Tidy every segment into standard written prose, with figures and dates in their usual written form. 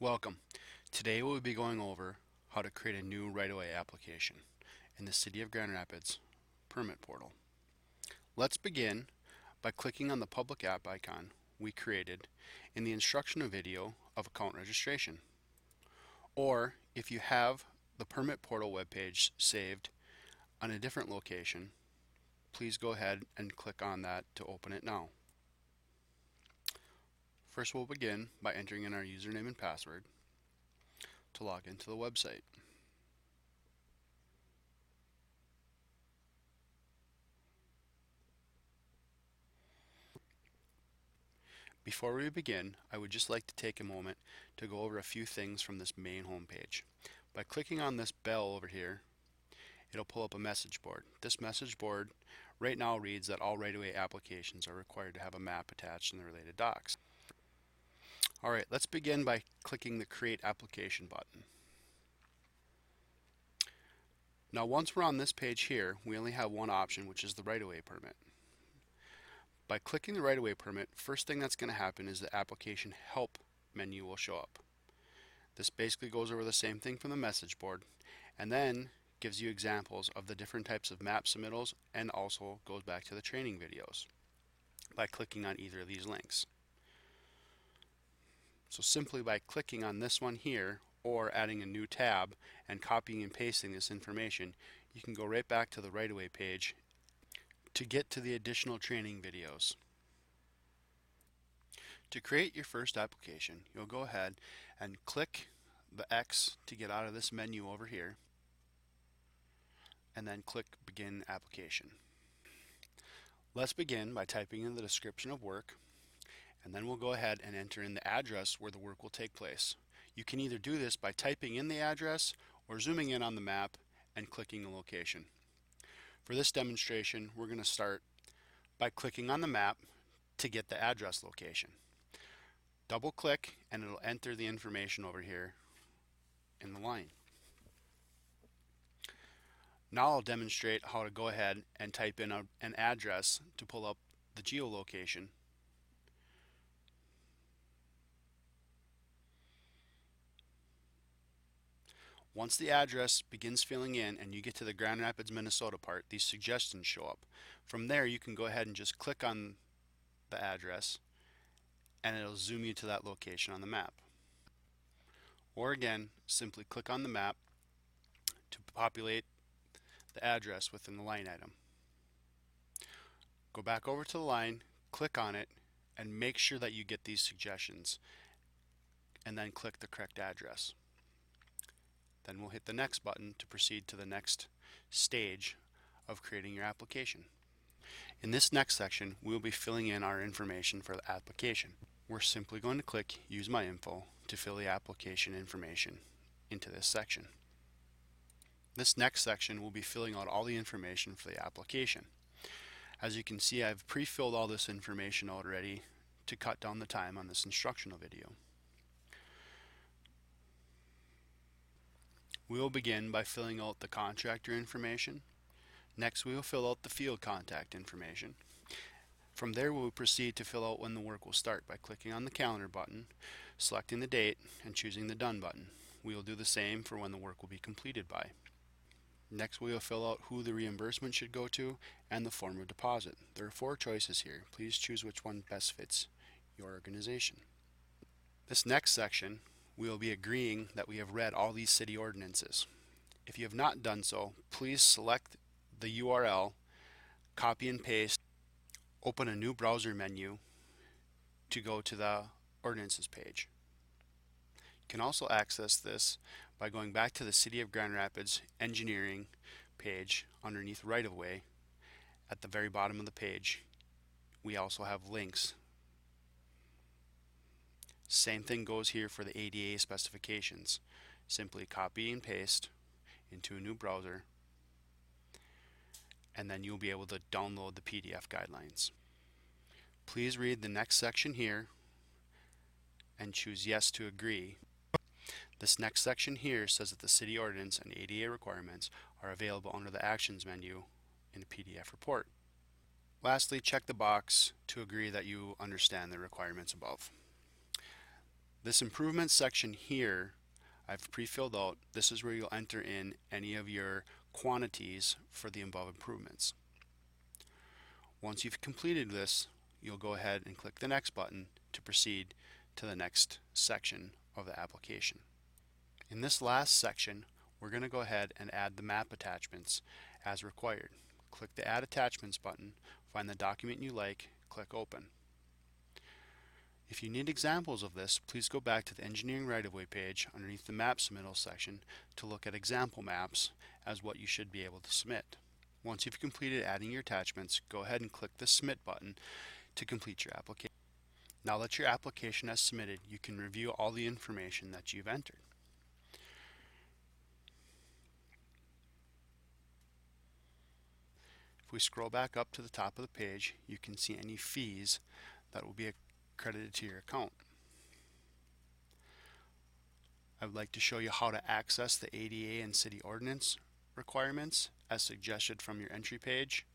Welcome. Today we'll be going over how to create a new right-of-way application in the City of Grand Rapids permit portal. Let's begin by clicking on the public app icon we created in the instructional video of account registration. Or if you have the permit portal webpage saved on a different location, please go ahead and click on that to open it now. First, we'll begin by entering in our username and password to log into the website. Before we begin, I would just like to take a moment to go over a few things from this main homepage. By clicking on this bell over here, it'll pull up a message board. This message board right now reads that all right-of-way applications are required to have a map attached in the related docs. Alright, let's begin by clicking the Create Application button. Now once we're on this page here, we only have one option, which is the right-of-way permit. By clicking the right-of-way permit, first thing that's going to happen is the application help menu will show up. This basically goes over the same thing from the message board and then gives you examples of the different types of map submittals and also goes back to the training videos by clicking on either of these links. So simply by clicking on this one here or adding a new tab and copying and pasting this information, you can go right back to the right-of-way page to get to the additional training videos. To create your first application, you'll go ahead and click the X to get out of this menu over here, and then click Begin Application. Let's begin by typing in the description of work, and then we'll go ahead and enter in the address where the work will take place. You can either do this by typing in the address or zooming in on the map and clicking a location. For this demonstration, we're going to start by clicking on the map to get the address location. Double click and it'll enter the information over here in the line. Now I'll demonstrate how to go ahead and type in an address to pull up the geolocation. Once the address begins filling in and you get to the Grand Rapids, Minnesota part, these suggestions show up. From there you can go ahead and just click on the address and it'll zoom you to that location on the map. Or again, simply click on the map to populate the address within the line item. Go back over to the line, click on it, and make sure that you get these suggestions, and then click the correct address. Then we'll hit the next button to proceed to the next stage of creating your application. In this next section, we will be filling in our information for the application. We're simply going to click Use My Info to fill the application information into this section. This next section will be filling out all the information for the application. As you can see, I've pre-filled all this information already to cut down the time on this instructional video. We will begin by filling out the contractor information. Next, we will fill out the field contact information. From there, we will proceed to fill out when the work will start by clicking on the calendar button, selecting the date, and choosing the done button. We will do the same for when the work will be completed by. Next, we will fill out who the reimbursement should go to and the form of deposit. There are 4 choices here. Please choose which one best fits your organization. This next section, we will be agreeing that we have read all these city ordinances. If you have not done so, please select the URL, copy and paste, open a new browser menu to go to the ordinances page. You can also access this by going back to the City of Grand Rapids engineering page underneath right-of-way. At the very bottom of the page, we also have links. Same thing goes here for the ADA specifications. Simply copy and paste into a new browser, and then you'll be able to download the PDF guidelines. Please read the next section here and choose yes to agree. This next section here says that the city ordinance and ADA requirements are available under the actions menu in the PDF report. Lastly, check the box to agree that you understand the requirements above. This improvements section here, I've pre-filled out. This is where you'll enter in any of your quantities for the above improvements. Once you've completed this, you'll go ahead and click the next button to proceed to the next section of the application. In this last section, we're going to go ahead and add the map attachments as required. Click the Add Attachments button, find the document you like, click Open. If you need examples of this, please go back to the Engineering Right-of-Way page underneath the Map Submittal section to look at example maps as what you should be able to submit. Once you've completed adding your attachments, go ahead and click the Submit button to complete your application. Now that your application has submitted, you can review all the information that you've entered. If we scroll back up to the top of the page, you can see any fees that will be credited to your account. I would like to show you how to access the ADA and city ordinance requirements as suggested from your entry page.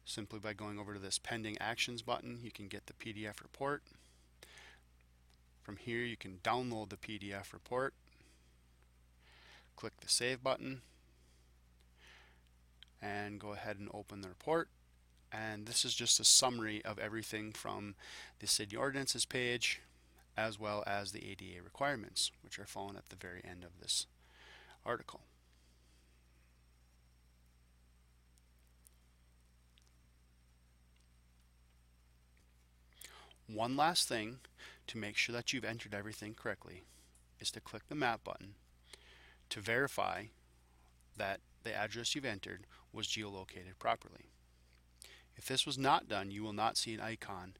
Simply by going over to this Pending Actions button, you can get the PDF report. From here, you can download the PDF report. Click the Save button and go ahead and open the report. And this is just a summary of everything from the city ordinances page as well as the ADA requirements, which are found at the very end of this article. One last thing to make sure that you've entered everything correctly is to click the map button to verify that the address you've entered was geolocated properly. If this was not done, you will not see an icon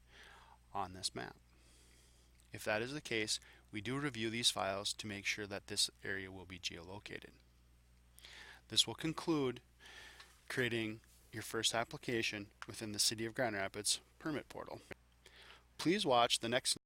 on this map. If that is the case, we do review these files to make sure that this area will be geolocated. This will conclude creating your first application within the City of Grand Rapids permit portal. Please watch the next